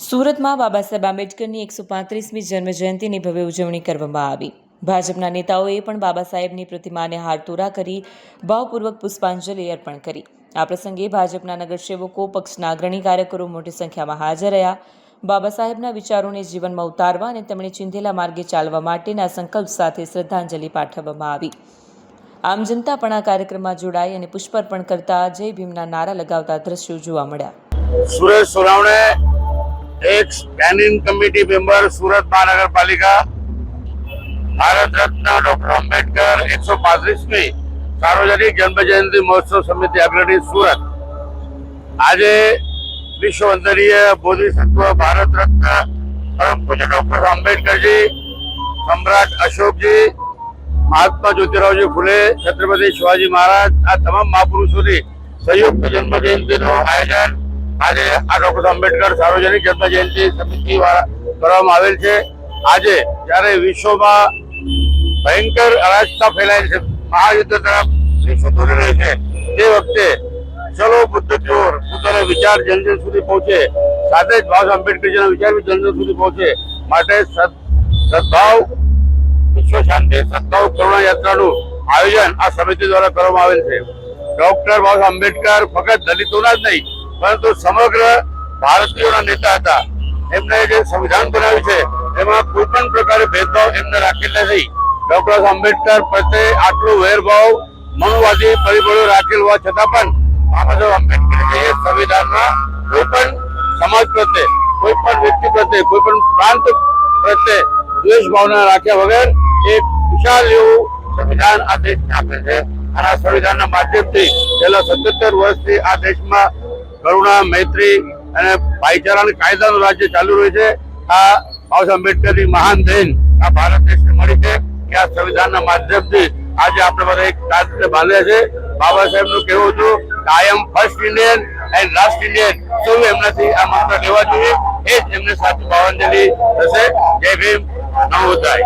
સુરતમાં બાબા સાહેબ આંબેડકરની 135મી જન્મજયંતિની ભવ્ય ઉજવણી કરવામાં આવી। ભાજપના નેતાઓએ પણ બાબા સાહેબની પ્રતિમાને હારતોરા કરી ભાવપૂર્વક પુષ્પાંજલિ અર્પણ કરી। આ પ્રસંગે ભાજપના નગરસેવકો, પક્ષના અગ્રણી કાર્યકરો મોટી સંખ્યામાં હાજર રહ્યા। બાબા સાહેબના વિચારોને જીવનમાં ઉતારવા અને તેમણે ચિંધેલા માર્ગે ચાલવા માટેના સંકલ્પ સાથે શ્રદ્ધાંજલિ પાઠવવામાં આવી। આમ જનતા પણ આ કાર્યક્રમમાં જોડાઈ અને પુષ્પાર્પણ કરતા જય ભીમના નારા લગાવતા દ્રશ્યો જોવા મળ્યા। સુરેશ સોનાવણે एक स्टैंडिंग कमेटी मेंबर सूरत महानगरपालिका भारत रत्न डॉक्टर अंबेडकर 135મી सार्वजनिक जन्म जयंती महोत्सव समिति अग्रणी सूरत आज विश्व वंदनीय बोधिसत्व भारत रत्न परम पूज्य डॉक्टर अंबेडकर जी, सम्राट अशोक जी, महात्मा ज्योतिरावजी फुले, छत्रपति शिवाजी महाराज आ तमाम महापुरुषों संयुक्त जन्म जयंती आयोजन आज आ डॉक्टर अंबेडकर सार्वजनिक जन्म जयंती समिति કરવામાં આવેલ છે। આજે જ્યારે વિશ્વમાં ભયંકર અરાજકતા ફેલાયેલ છે, મહાયુદ્ધ તરફ વિશ્વ દોડી રહ્યું છે, તે વખતે ચલો બુદ્ધ ચોર પોતાના વિચાર જન જન સુધી પહોંચે, સાથે જ બાબા આંબેડકરજીના વિચાર બી જન જન સુધી પહોંચે માટે સદભાવ વિશ્વ શાંતિ સદભાવ કરુણા યાત્રાનું આયોજન આ સમિતિ દ્વારા કરવામાં આવેલ છે। ડોક્ટર બાબા આંબેડકર ફક્ત દલિતોના જ નહીં પરંતુ સમગ્ર ભારતીયોના નેતા હતા। એમને જે સંવિધાન બનાવ્યું છે એમાં કોઈ પણ પ્રકારે ભેદભાવ એમને રાખેલા નહીં। ડોક્ટર આંબેડકર પ્રત્યે આટલો વેરભાવ મનોવાદી પરિબળો રાખેલ હોવા છતાં પણ બાબા સાહેબ આંબેડકરે સંવિધાનમાં કોઈ પણ સમાજ પ્રત્યે, કોઈ પણ વ્યક્તિ પ્રત્યે, કોઈ પણ પ્રાંત પ્રત્યે દ્વેષ ભાવના રાખ્યા વગર એક વિશાળ એવું સંવિધાન આ દેશને આપે છે। અને આ સંવિધાનના માધ્યમથી છેલ્લા 77 વર્ષથી આ દેશમાં કરુણા, મૈત્રી અને ભાઈચારાના કાયદાનું રાજ્ય ચાલુ રહ્યું છે। આ બાબા સાહેબ આંબેડકરની મહાન દેન આ ભારત દેશને મળી છે કે આ સંવિધાનના માધ્યમથી આજે આપણે બધા એક રાષ્ટ્ર બાંધ્યા છે। બાબા સાહેબનું કહેવું હતું કે I am first Indian and last Indian, સૌ એમનાથી આ મંત્ર લેવા જોઈએ, એ જ એમને સાચી ભાવાંજલિ થશે। જય ભીમ, નમો બુદ્ધાય।